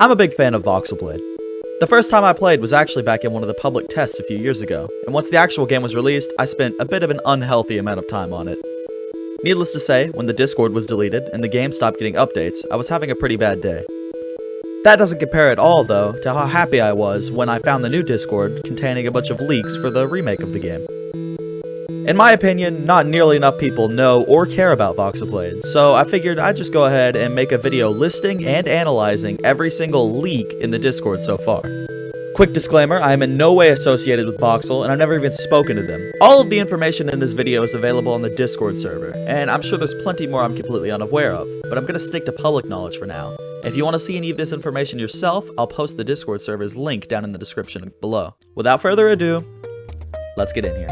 I'm a big fan of Voxlblade. The first time I played was actually back in one of the public tests a few years ago, and once the actual game was released, I spent a bit of an unhealthy amount of time on it. Needless to say, when the Discord was deleted and the game stopped getting updates, I was having a pretty bad day. That doesn't compare at all, though, to how happy I was when I found the new Discord containing a bunch of leaks for the remake of the game. In my opinion, not nearly enough people know or care about Voxlblade, so I figured I'd just go ahead and make a video listing and analyzing every single leak in the Discord so far. Quick disclaimer, I am in no way associated with Bawxol, and I've never even spoken to them. All of the information in this video is available on the Discord server, and I'm sure there's plenty more I'm completely unaware of, but I'm going to stick to public knowledge for now. If you want to see any of this information yourself, I'll post the Discord server's link down in the description below. Without further ado, let's get in here.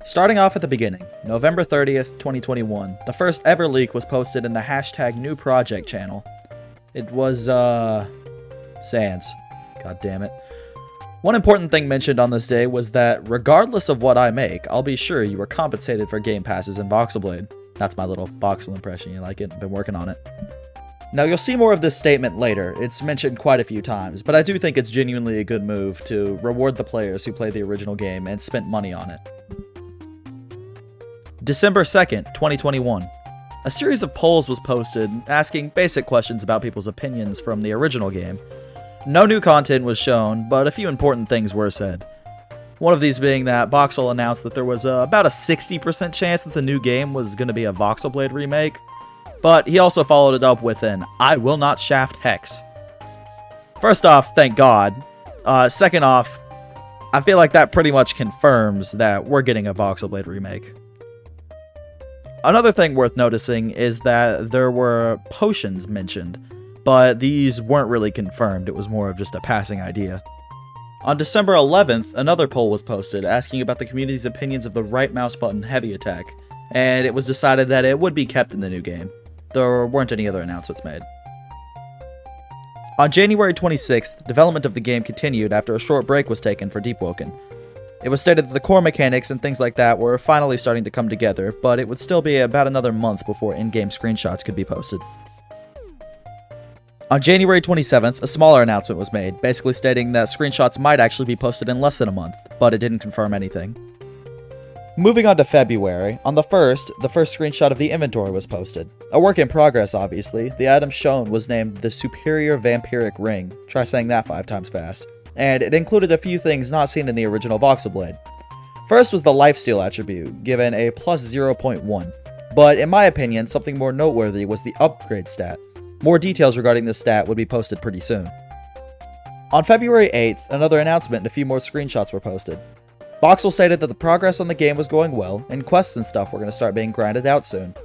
Starting off at the beginning, November 30th, 2021, the first ever leak was posted in the #NewProject channel. It was, Sans. God damn it. One important thing mentioned on this day was that, regardless of what I make, I'll be sure you are compensated for game passes in Voxlblade. That's my little Bawxol impression, you like it? I've been working on it. Now, you'll see more of this statement later. It's mentioned quite a few times, but I do think it's genuinely a good move to reward the players who played the original game and spent money on it. December 2nd, 2021. A series of polls was posted asking basic questions about people's opinions from the original game. No new content was shown, but a few important things were said. One of these being that Bawxol announced that there was about a 60% chance that the new game was going to be a Voxlblade remake, but he also followed it up with an "I will not shaft hex." First off, thank God. Second off, I feel like that pretty much confirms that we're getting a Voxlblade remake. Another thing worth noticing is that there were potions mentioned, but these weren't really confirmed. It was more of just a passing idea. On December 11th, another poll was posted asking about the community's opinions of the right mouse button heavy attack, and it was decided that it would be kept in the new game. There weren't any other announcements made. On January 26th, development of the game continued after a short break was taken for Deepwoken. It was stated that the core mechanics and things like that were finally starting to come together, but it would still be about another month before in-game screenshots could be posted. On January 27th, a smaller announcement was made, basically stating that screenshots might actually be posted in less than a month, but it didn't confirm anything. Moving on to February, on the 1st, the first screenshot of the inventory was posted. A work in progress, obviously. The item shown was named the Superior Vampiric Ring. Try saying that 5 times fast. And it included a few things not seen in the original Voxlblade. First was the lifesteal attribute, given a plus 0.1, but in my opinion, something more noteworthy was the upgrade stat. More details regarding this stat would be posted pretty soon. On February 8th, another announcement and a few more screenshots were posted. Bawxol stated that the progress on the game was going well, and quests and stuff were going to start being grinded out soon.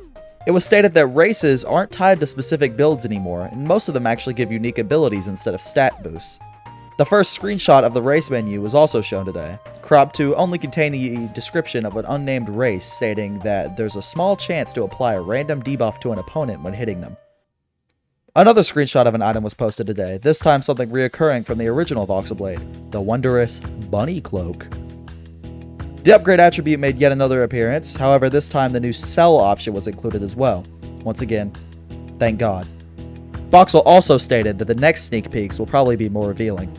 It was stated that races aren't tied to specific builds anymore, and most of them actually give unique abilities instead of stat boosts. The first screenshot of the race menu was also shown today, cropped to only contain the description of an unnamed race stating that there's a small chance to apply a random debuff to an opponent when hitting them. Another screenshot of an item was posted today, this time something reoccurring from the original Voxlblade, the wondrous Bunny Cloak. The upgrade attribute made yet another appearance, however this time the new sell option was included as well. Once again, thank God. Bawxol also stated that the next sneak peeks will probably be more revealing.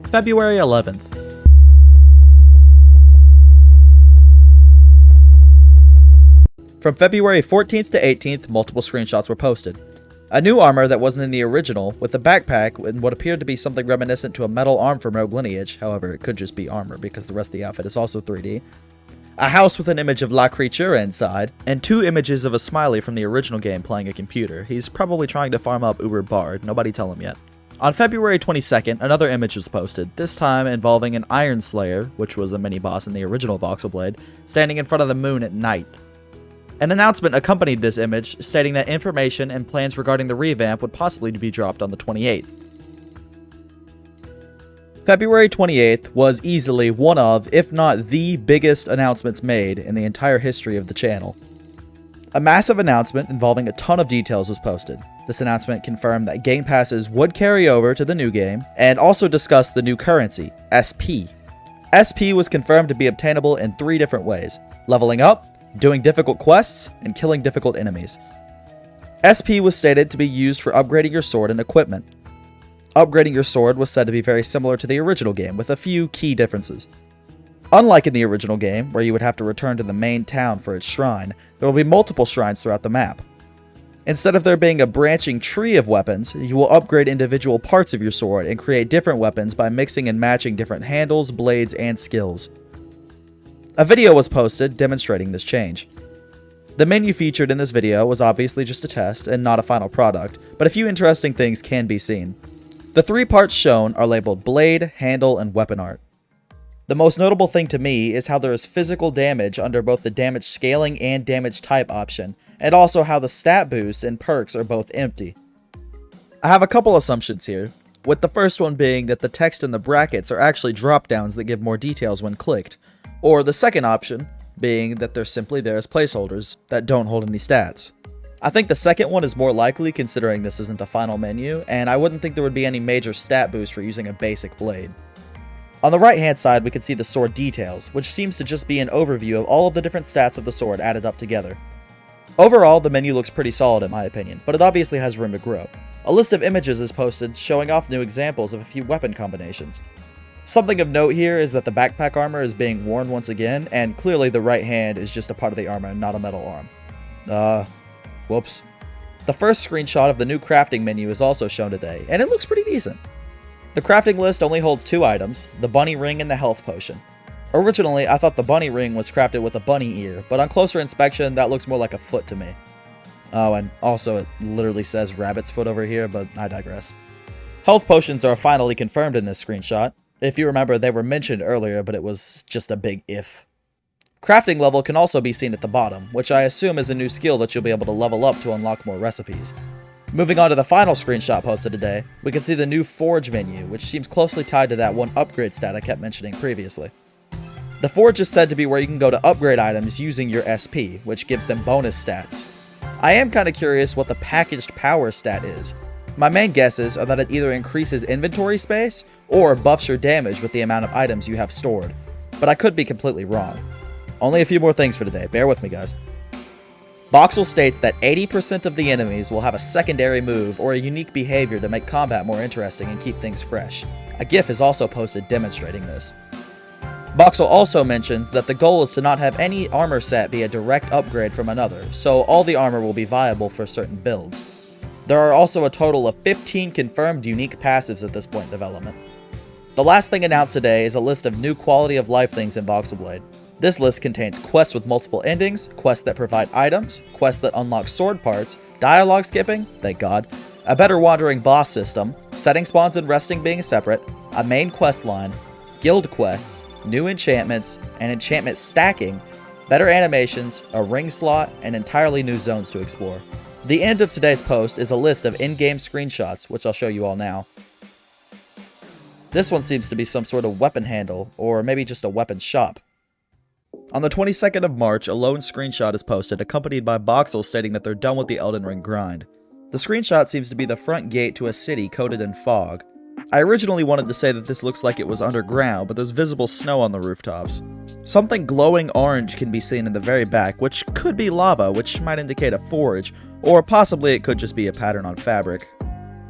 February 11th. From February 14th to 18th, multiple screenshots were posted. A new armor that wasn't in the original, with a backpack and what appeared to be something reminiscent to a metal arm from Rogue Lineage, however it could just be armor because the rest of the outfit is also 3D. A house with an image of La Creatura inside, and 2 images of a smiley from the original game playing a computer. He's probably trying to farm up Uber Bard, nobody tell him yet. On February 22nd, another image was posted, this time involving an Iron Slayer, which was a mini-boss in the original Voxlblade, standing in front of the moon at night. An announcement accompanied this image, stating that information and plans regarding the revamp would possibly be dropped on the 28th. February 28th was easily one of, if not the biggest announcements made in the entire history of the channel. A massive announcement involving a ton of details was posted. This announcement confirmed that game passes would carry over to the new game, and also discussed the new currency, SP. SP was confirmed to be obtainable in 3 different ways: leveling up, doing difficult quests, and killing difficult enemies. SP was stated to be used for upgrading your sword and equipment. Upgrading your sword was said to be very similar to the original game, with a few key differences. Unlike in the original game, where you would have to return to the main town for its shrine, there will be multiple shrines throughout the map. Instead of there being a branching tree of weapons, you will upgrade individual parts of your sword and create different weapons by mixing and matching different handles, blades, and skills. A video was posted demonstrating this change. The menu featured in this video was obviously just a test and not a final product, but a few interesting things can be seen. The 3 parts shown are labeled blade, handle, and weapon art. The most notable thing to me is how there is physical damage under both the damage scaling and damage type option, and also how the stat boosts and perks are both empty. I have a couple assumptions here, with the first one being that the text in the brackets are actually drop-downs that give more details when clicked, or the second option being that they're simply there as placeholders that don't hold any stats. I think the second one is more likely considering this isn't a final menu, and I wouldn't think there would be any major stat boost for using a basic blade. On the right hand side we can see the sword details, which seems to just be an overview of all of the different stats of the sword added up together. Overall, the menu looks pretty solid in my opinion, but it obviously has room to grow. A list of images is posted showing off new examples of a few weapon combinations. Something of note here is that the backpack armor is being worn once again, and clearly the right hand is just a part of the armor and not a metal arm. Whoops. The first screenshot of the new crafting menu is also shown today, and it looks pretty decent. The crafting list only holds 2 items, the bunny ring and the health potion. Originally, I thought the bunny ring was crafted with a bunny ear, but on closer inspection, that looks more like a foot to me. Oh, and also it literally says rabbit's foot over here, but I digress. Health potions are finally confirmed in this screenshot. If you remember, they were mentioned earlier, but it was just a big if. Crafting level can also be seen at the bottom, which I assume is a new skill that you'll be able to level up to unlock more recipes. Moving on to the final screenshot posted today, we can see the new Forge menu, which seems closely tied to that one upgrade stat I kept mentioning previously. The Forge is said to be where you can go to upgrade items using your SP, which gives them bonus stats. I am kinda curious what the packaged power stat is. My main guesses are that it either increases inventory space, or buffs your damage with the amount of items you have stored, but I could be completely wrong. Only a few more things for today, bear with me guys. Bawxl states that 80% of the enemies will have a secondary move or a unique behavior to make combat more interesting and keep things fresh. A GIF is also posted demonstrating this. Bawxl also mentions that the goal is to not have any armor set be a direct upgrade from another, so all the armor will be viable for certain builds. There are also a total of 15 confirmed unique passives at this point in development. The last thing announced today is a list of new quality of life things in Voxlblade. This list contains quests with multiple endings, quests that provide items, quests that unlock sword parts, dialogue skipping, thank god, a better wandering boss system, setting spawns and resting being separate, a main quest line, guild quests, new enchantments, and enchantment stacking, better animations, a ring slot, and entirely new zones to explore. The end of today's post is a list of in-game screenshots, which I'll show you all now. This one seems to be some sort of weapon handle, or maybe just a weapon shop. On the 22nd of March, a lone screenshot is posted, accompanied by Bawxl stating that they're done with the Elden Ring grind. The screenshot seems to be the front gate to a city coated in fog. I originally wanted to say that this looks like it was underground, but there's visible snow on the rooftops. Something glowing orange can be seen in the very back, which could be lava, which might indicate a forge, or possibly it could just be a pattern on fabric.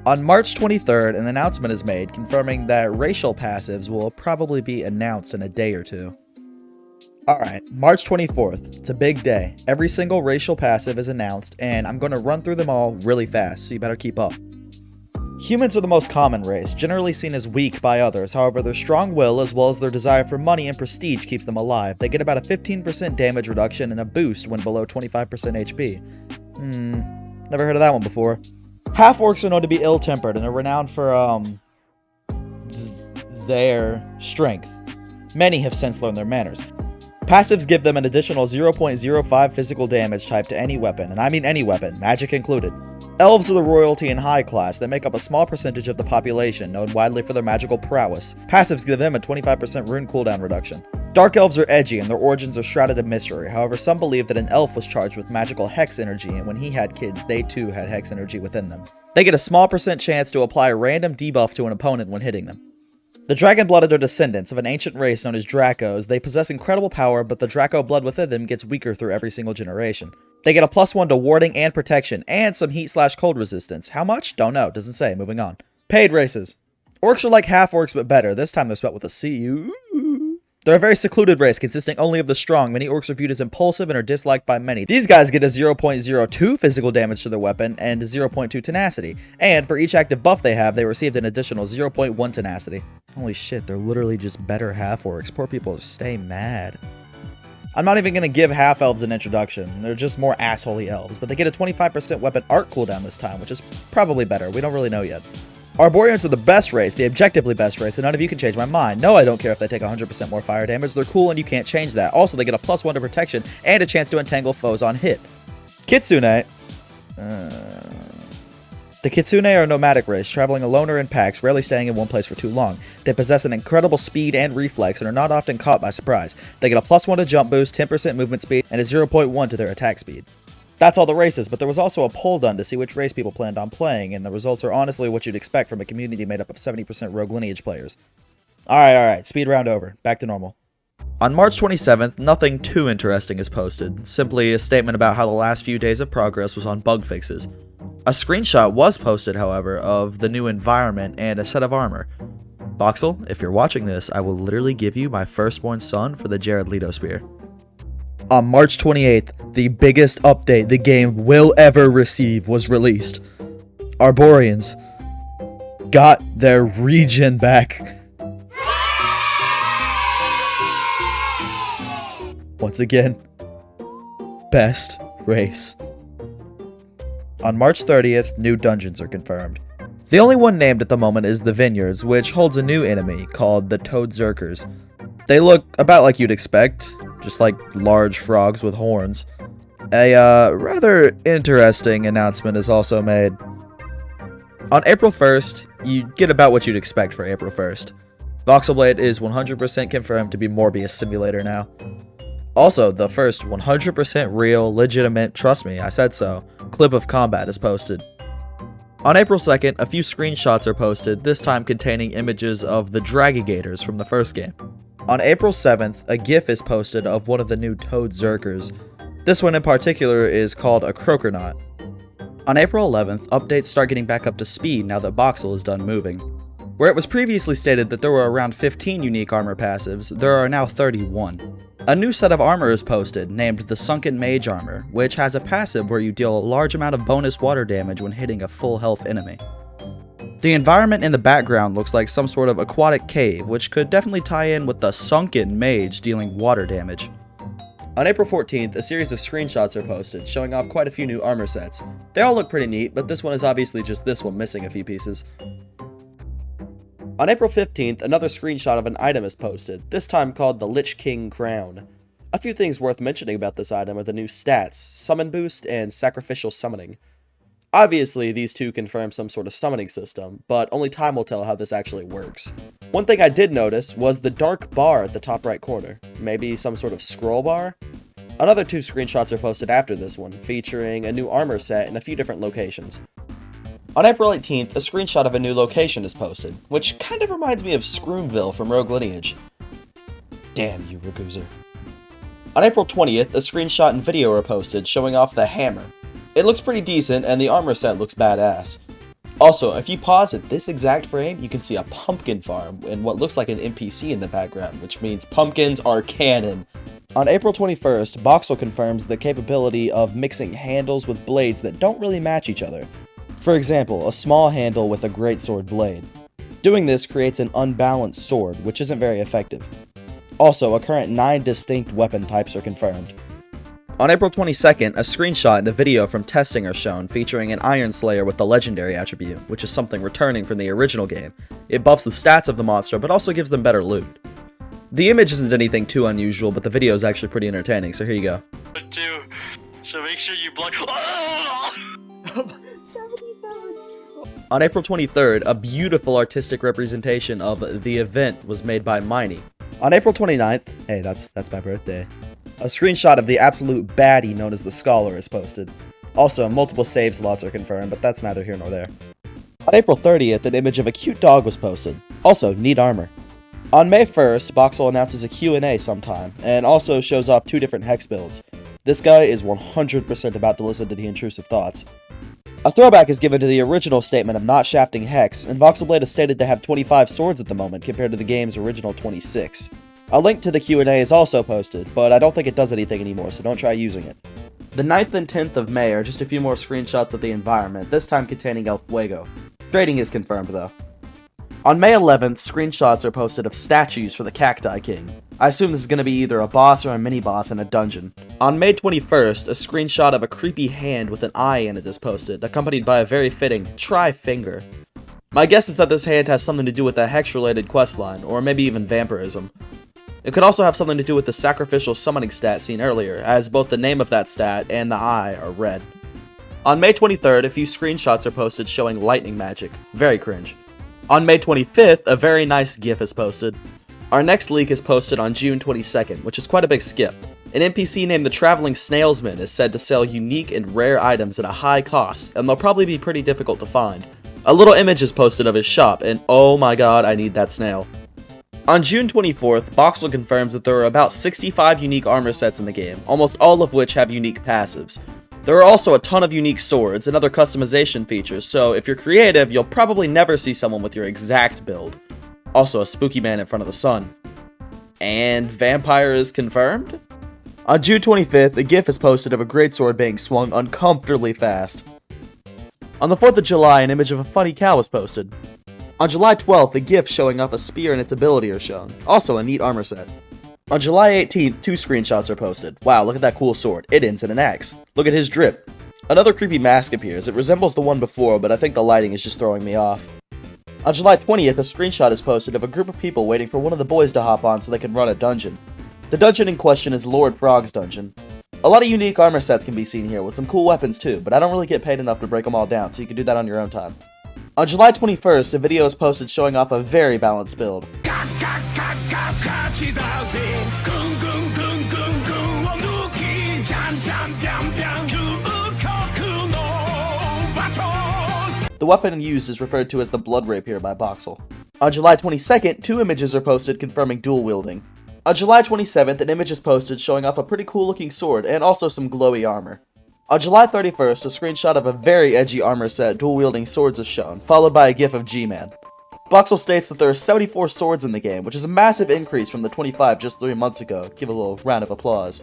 On March 23rd, an announcement is made confirming that racial passives will probably be announced in a day or two. Alright, March 24th, it's a big day. Every single racial passive is announced, and I'm going to run through them all really fast, so you better keep up. Humans are the most common race, generally seen as weak by others, however their strong will as well as their desire for money and prestige keeps them alive. They get about a 15% damage reduction and a boost when below 25% HP. Never heard of that one before. Half-orcs are known to be ill-tempered and are renowned for, their strength. Many have since learned their manners. Passives give them an additional 0.05 physical damage type to any weapon, and I mean any weapon, magic included. Elves are the royalty and high class that make up a small percentage of the population, known widely for their magical prowess. Passives give them a 25% rune cooldown reduction. Dark elves are edgy and their origins are shrouded in mystery. However, some believe that an elf was charged with magical hex energy, and when he had kids, they too had hex energy within them. They get a small % chance to apply a random debuff to an opponent when hitting them. The dragon-blooded are descendants of an ancient race known as Dracos. They possess incredible power, but the Draco blood within them gets weaker through every single generation. They get a +1 to warding and protection, and some heat/cold resistance. How much? Don't know. Doesn't say. Moving on. Paid races. Orcs are like half-orcs, but better. This time they're spelled with a C. Ooh. They're a very secluded race, consisting only of the strong. Many orcs are viewed as impulsive and are disliked by many. These guys get a 0.02 physical damage to their weapon and 0.2 tenacity. And for each active buff they have, they received an additional 0.1 tenacity. Holy shit, they're literally just better half-orcs. Poor people stay mad. I'm not even going to give half-elves an introduction. They're just more assholey elves, but they get a 25% weapon art cooldown this time, which is probably better. We don't really know yet. Arborians are the best race, the objectively best race, and none of you can change my mind. No, I don't care if they take 100% more fire damage. They're cool and you can't change that. Also, they get a +1 to protection and a chance to entangle foes on hit. Kitsune. The Kitsune are a nomadic race, traveling alone or in packs, rarely staying in one place for too long. They possess an incredible speed and reflex and are not often caught by surprise. They get a +1 to jump boost, 10% movement speed, and a 0.1 to their attack speed. That's all the races, but there was also a poll done to see which race people planned on playing, and the results are honestly what you'd expect from a community made up of 70% Rogue Lineage players. Alright, speed round over. Back to normal. On March 27th, nothing too interesting is posted, simply a statement about how the last few days of progress was on bug fixes. A screenshot was posted, however, of the new environment and a set of armor. Bawxl, if you're watching this, I will literally give you my firstborn son for the Jared Leto spear. On March 28th, the biggest update the game will ever receive was released. Arborians got their region back. Once again, best race. On March 30th, new dungeons are confirmed. The only one named at the moment is the Vineyards, which holds a new enemy called the Toadzerkers. They look about like you'd expect, just like large frogs with horns. A rather interesting announcement is also made. On April 1st, you get about what you'd expect for April 1st. Voxlblade is 100% confirmed to be Morbius Simulator now. Also, the first 100% real, legitimate, trust me, I said so, clip of combat is posted. On April 2nd, a few screenshots are posted, this time containing images of the Dragigators from the first game. On April 7th, a GIF is posted of one of the new Toadzerkers. This one in particular is called a Croakernaut. On April 11th, updates start getting back up to speed now that Bawxl is done moving. Where it was previously stated that there were around 15 unique armor passives, there are now 31. A new set of armor is posted, named the Sunken Mage Armor, which has a passive where you deal a large amount of bonus water damage when hitting a full health enemy. The environment in the background looks like some sort of aquatic cave, which could definitely tie in with the Sunken Mage dealing water damage. On April 14th, a series of screenshots are posted, showing off quite a few new armor sets. They all look pretty neat, but this one is obviously just this one missing a few pieces. On April 15th, another screenshot of an item is posted, this time called the Lich King Crown. A few things worth mentioning about this item are the new stats, Summon Boost and Sacrificial Summoning. Obviously, these two confirm some sort of summoning system, but only time will tell how this actually works. One thing I did notice was the dark bar at the top right corner. Maybe some sort of scroll bar? Another two screenshots are posted after this one, featuring a new armor set in a few different locations. On April 18th, a screenshot of a new location is posted, which kind of reminds me of Scroomville from Rogue Lineage. Damn you, Raguzer. On April 20th, a screenshot and video are posted showing off the hammer. It looks pretty decent, and the armor set looks badass. Also, if you pause at this exact frame, you can see a pumpkin farm and what looks like an NPC in the background, which means pumpkins are canon. On April 21st, Bawxl confirms the capability of mixing handles with blades that don't really match each other. For example, a small handle with a greatsword blade. Doing this creates an unbalanced sword, which isn't very effective. Also, a current 9 distinct weapon types are confirmed. On April 22nd, a screenshot and a video from testing are shown featuring an Iron Slayer with the legendary attribute, which is something returning from the original game. It buffs the stats of the monster, but also gives them better loot. The image isn't anything too unusual, but the video is actually pretty entertaining, so here you go. So make sure you block. On April 23rd, a beautiful artistic representation of the event was made by Miney. On April 29th, hey, that's my birthday, a screenshot of the absolute baddie known as the Scholar is posted. Also, multiple save slots are confirmed, but that's neither here nor there. On April 30th, an image of a cute dog was posted. Also, neat armor. On May 1st, Bawxol announces a Q&A sometime, and also shows off 2 different hex builds. This guy is 100% about to listen to the intrusive thoughts. A throwback is given to the original statement of not shafting hex, and Voxlblade is stated to have 25 swords at the moment compared to the game's original 26. A link to the Q&A is also posted, but I don't think it does anything anymore, so don't try using it. The 9th and 10th of May are just a few more screenshots of the environment, this time containing El Fuego. Trading is confirmed, though. On May 11th, screenshots are posted of statues for the Cacti King. I assume this is going to be either a boss or a mini-boss in a dungeon. On May 21st, a screenshot of a creepy hand with an eye in it is posted, accompanied by a very fitting try-finger. My guess is that this hand has something to do with a hex-related questline, or maybe even vampirism. It could also have something to do with the sacrificial summoning stat seen earlier, as both the name of that stat and the eye are red. On May 23rd, a few screenshots are posted showing lightning magic. Very cringe. On May 25th, a very nice GIF is posted. Our next leak is posted on June 22nd, which is quite a big skip. An NPC named the Traveling Snailsman is said to sell unique and rare items at a high cost, and they'll probably be pretty difficult to find. A little image is posted of his shop, and oh my god, I need that snail. On June 24th, Bawxol confirms that there are about 65 unique armor sets in the game, almost all of which have unique passives. There are also a ton of unique swords and other customization features, so if you're creative, you'll probably never see someone with your exact build. Also, a spooky man in front of the sun. And vampire is confirmed? On June 25th, a GIF is posted of a greatsword being swung uncomfortably fast. On the 4th of July, an image of a funny cow was posted. On July 12th, a GIF showing off a spear and its ability are shown. Also, a neat armor set. On July 18th, 2 screenshots are posted. Wow, look at that cool sword. It ends in an axe. Look at his drip. Another creepy mask appears. It resembles the one before, but I think the lighting is just throwing me off. On July 20th, a screenshot is posted of a group of people waiting for one of the boys to hop on so they can run a dungeon. The dungeon in question is Lord Frog's dungeon. A lot of unique armor sets can be seen here, with some cool weapons too, but I don't really get paid enough to break them all down, so you can do that on your own time. On July 21st, a video is posted showing off a very balanced build. The weapon used is referred to as the Blood Rapier by Bawxol. On July 22nd, 2 images are posted confirming dual wielding. On July 27th, an image is posted showing off a pretty cool looking sword and also some glowy armor. On July 31st, a screenshot of a very edgy armor set dual-wielding swords is shown, followed by a gif of G-Man. Bawxol states that there are 74 swords in the game, which is a massive increase from the 25 just 3 months ago. Give a little round of applause.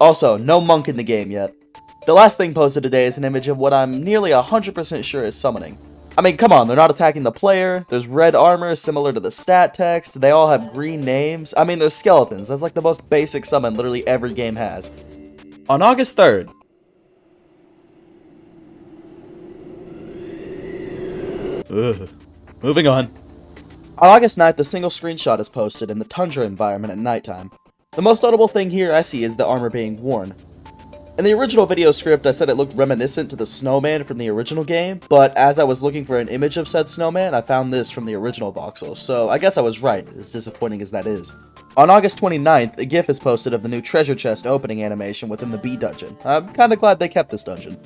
Also, no monk in the game yet. The last thing posted today is an image of what I'm nearly 100% sure is summoning. I mean, come on, they're not attacking the player, there's red armor similar to the stat text, they all have green names, I mean, they're skeletons, that's like the most basic summon literally every game has. On August 3rd, moving on. On August 9th, a single screenshot is posted in the tundra environment at nighttime. The most notable thing here I see is the armor being worn. In the original video script, I said it looked reminiscent to the snowman from the original game, but as I was looking for an image of said snowman, I found this from the original Voxel, so I guess I was right, as disappointing as that is. On August 29th, a GIF is posted of the new treasure chest opening animation within the B dungeon. I'm kinda glad they kept this dungeon.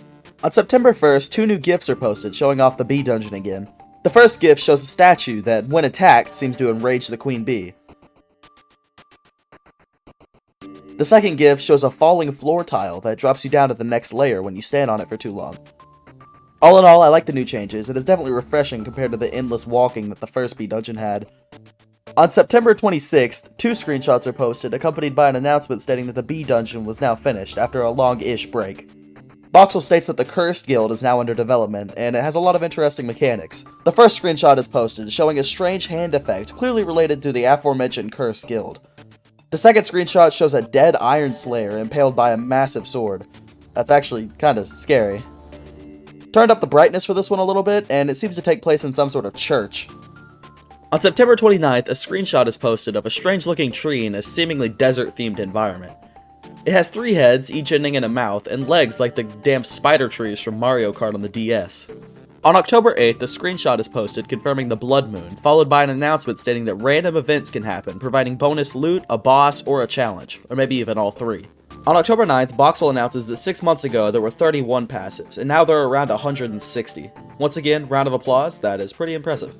On September 1st, 2 new GIFs are posted showing off the B dungeon again. The first GIF shows a statue that, when attacked, seems to enrage the queen bee. The second GIF shows a falling floor tile that drops you down to the next layer when you stand on it for too long. All in all, I like the new changes. It is definitely refreshing compared to the endless walking that the first B dungeon had. On September 26th, 2 screenshots are posted, accompanied by an announcement stating that the B dungeon was now finished after a long-ish break. Bawxol states that the Cursed Guild is now under development, and it has a lot of interesting mechanics. The first screenshot is posted, showing a strange hand effect, clearly related to the aforementioned Cursed Guild. The second screenshot shows a dead Iron Slayer impaled by a massive sword. That's actually kinda scary. Turned up the brightness for this one a little bit, and it seems to take place in some sort of church. On September 29th, a screenshot is posted of a strange-looking tree in a seemingly desert-themed environment. It has 3 heads, each ending in a mouth, and legs like the damn spider trees from Mario Kart on the DS. On October 8th, a screenshot is posted confirming the Blood Moon, followed by an announcement stating that random events can happen, providing bonus loot, a boss, or a challenge, or maybe even all three. On October 9th, Bawxol announces that 6 months ago there were 31 passives, and now there are around 160. Once again, round of applause, that is pretty impressive.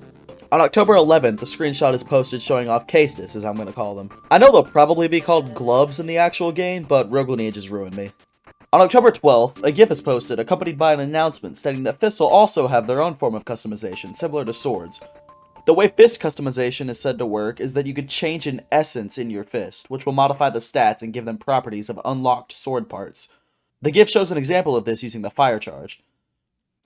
On October 11th, the screenshot is posted showing off Castus, as I'm going to call them. I know they'll probably be called gloves in the actual game, but Rogue Lineage has ruined me. On October 12th, a GIF is posted accompanied by an announcement stating that fists will also have their own form of customization, similar to swords. The way fist customization is said to work is that you could change an essence in your fist, which will modify the stats and give them properties of unlocked sword parts. The GIF shows an example of this using the fire charge.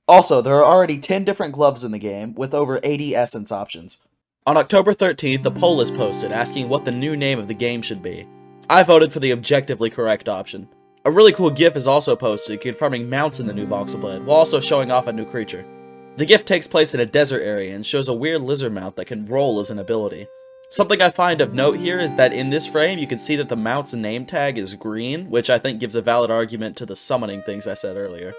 Also, there are already 10 different gloves in the game, with over 80 essence options. On October 13th, a poll is posted asking what the new name of the game should be. I voted for the objectively correct option. A really cool GIF is also posted confirming mounts in the new Voxlblade, while also showing off a new creature. The GIF takes place in a desert area and shows a weird lizard mount that can roll as an ability. Something I find of note here is that in this frame you can see that the mount's name tag is green, which I think gives a valid argument to the summoning things I said earlier.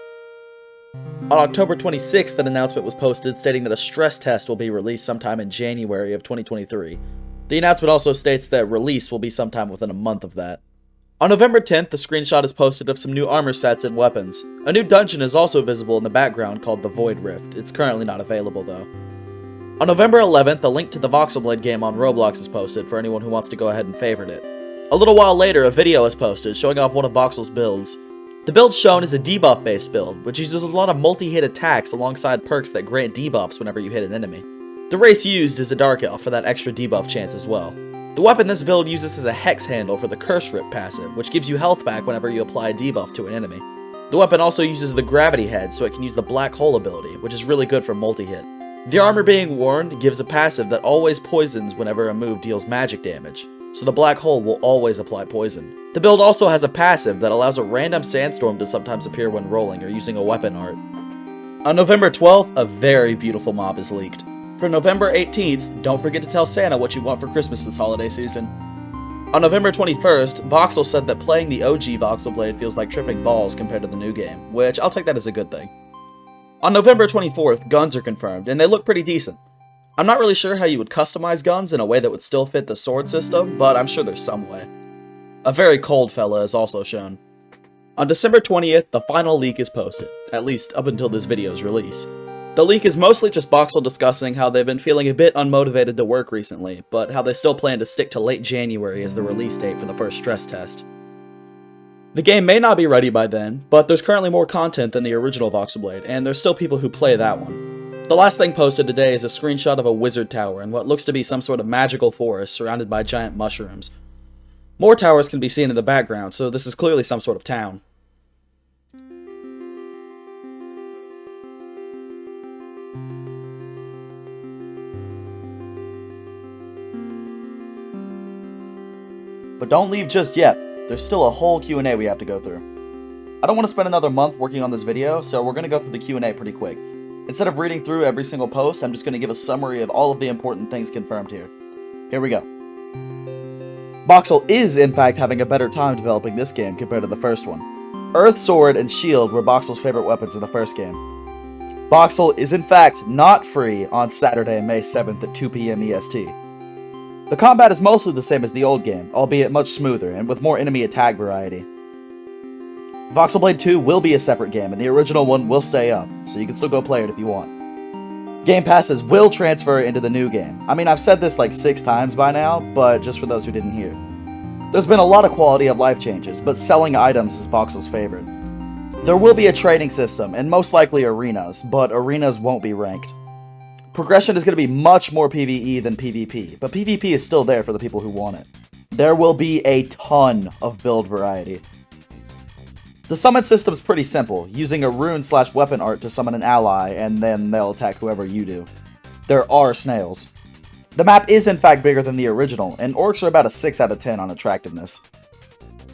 On October 26th, an announcement was posted stating that a stress test will be released sometime in January of 2023. The announcement also states that release will be sometime within a month of that. On November 10th, the screenshot is posted of some new armor sets and weapons. A new dungeon is also visible in the background called the Void Rift. It's currently not available though. On November 11th, a link to the Voxlblade game on Roblox is posted for anyone who wants to go ahead and favorite it. A little while later, a video is posted showing off one of Bawxol's builds. The build shown is a debuff-based build, which uses a lot of multi-hit attacks alongside perks that grant debuffs whenever you hit an enemy. The race used is a Dark Elf for that extra debuff chance as well. The weapon this build uses is a Hex handle for the Curse Rip passive, which gives you health back whenever you apply a debuff to an enemy. The weapon also uses the Gravity Head so it can use the Black Hole ability, which is really good for multi-hit. The armor being worn gives a passive that always poisons whenever a move deals magic damage, so the Black Hole will always apply poison. The build also has a passive that allows a random sandstorm to sometimes appear when rolling or using a weapon art. On November 12th, a very beautiful mob is leaked. For November 18th, don't forget to tell Santa what you want for Christmas this holiday season. On November 21st, Bawxol said that playing the OG Voxlblade feels like tripping balls compared to the new game, which I'll take that as a good thing. On November 24th, guns are confirmed, and they look pretty decent. I'm not really sure how you would customize guns in a way that would still fit the sword system, but I'm sure there's some way. A very cold fella is also shown. On December 20th, the final leak is posted, at least up until this video's release. The leak is mostly just Bawxol discussing how they've been feeling a bit unmotivated to work recently, but how they still plan to stick to late January as the release date for the first stress test. The game may not be ready by then, but there's currently more content than the original Voxlblade, and there's still people who play that one. The last thing posted today is a screenshot of a wizard tower in what looks to be some sort of magical forest surrounded by giant mushrooms. More towers can be seen in the background, so this is clearly some sort of town. But don't leave just yet. There's still a whole Q&A we have to go through. I don't want to spend another month working on this video, so we're going to go through the Q&A pretty quick. Instead of reading through every single post, I'm just going to give a summary of all of the important things confirmed here. Here we go. Bawxol is, in fact, having a better time developing this game compared to the first one. Earth Sword and Shield were Bawxol's favorite weapons in the first game. Bawxol is, in fact, not free on Saturday, May 7th at 2 PM EST. The combat is mostly the same as the old game, albeit much smoother and with more enemy attack variety. Voxlblade 2 will be a separate game, and the original one will stay up, so you can still go play it if you want. Game passes will transfer into the new game. I mean, I've said this like 6 times by now, but just for those who didn't hear. There's been a lot of quality of life changes, but selling items is Bawxol's favorite. There will be a trading system, and most likely arenas, but arenas won't be ranked. Progression is going to be much more PvE than PvP, but PvP is still there for the people who want it. There will be a ton of build variety. The summon system is pretty simple, using a rune/weapon art to summon an ally, and then they'll attack whoever you do. There are snails. The map is in fact bigger than the original, and orcs are about a 6 out of 10 on attractiveness.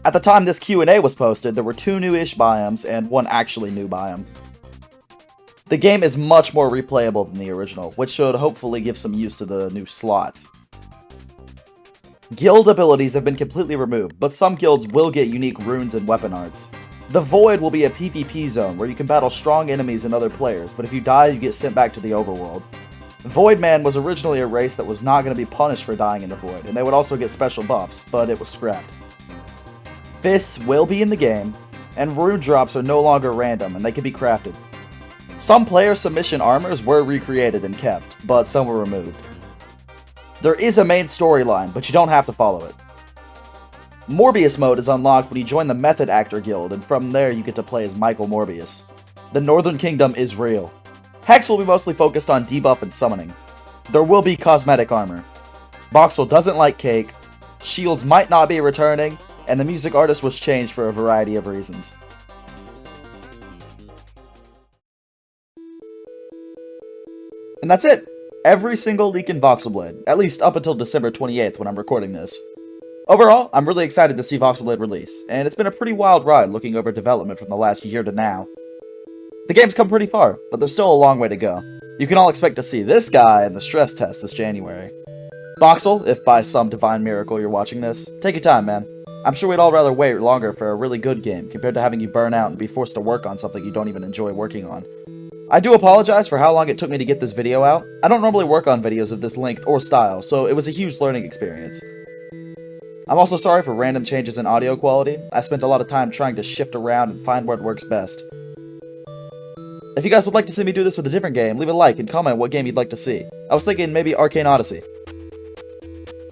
At the time this Q&A was posted, there were 2 new-ish biomes and 1 actually new biome. The game is much more replayable than the original, which should hopefully give some use to the new slots. Guild abilities have been completely removed, but some guilds will get unique runes and weapon arts. The Void will be a PvP zone where you can battle strong enemies and other players, but if you die, you get sent back to the overworld. Void Man was originally a race that was not going to be punished for dying in the Void, and they would also get special buffs, but it was scrapped. Fists will be in the game, and rune drops are no longer random, and they can be crafted. Some player submission armors were recreated and kept, but some were removed. There is a main storyline, but you don't have to follow it. Morbius mode is unlocked when you join the Method Actor Guild, and from there you get to play as Michael Morbius. The Northern Kingdom is real. Hex will be mostly focused on debuff and summoning. There will be cosmetic armor. Bawxol doesn't like cake, shields might not be returning, and the music artist was changed for a variety of reasons. And that's it! Every single leak in Voxlblade, at least up until December 28th when I'm recording this. Overall, I'm really excited to see Voxlblade release, and it's been a pretty wild ride looking over development from the last year to now. The game's come pretty far, but there's still a long way to go. You can all expect to see this guy in the stress test this January. Bawxol, if by some divine miracle you're watching this, take your time, man. I'm sure we'd all rather wait longer for a really good game compared to having you burn out and be forced to work on something you don't even enjoy working on. I do apologize for how long it took me to get this video out. I don't normally work on videos of this length or style, so it was a huge learning experience. I'm also sorry for random changes in audio quality. I spent a lot of time trying to shift around and find what works best. If you guys would like to see me do this with a different game, leave a like and comment what game you'd like to see. I was thinking maybe Arcane Odyssey.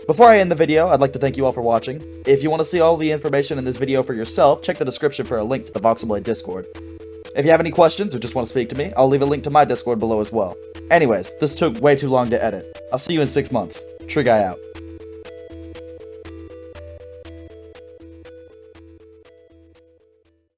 Before I end the video, I'd like to thank you all for watching. If you want to see all the information in this video for yourself, check the description for a link to the Voxlblade Discord. If you have any questions or just want to speak to me, I'll leave a link to my Discord below as well. Anyways, this took way too long to edit. I'll see you in 6 months. Treeguy out.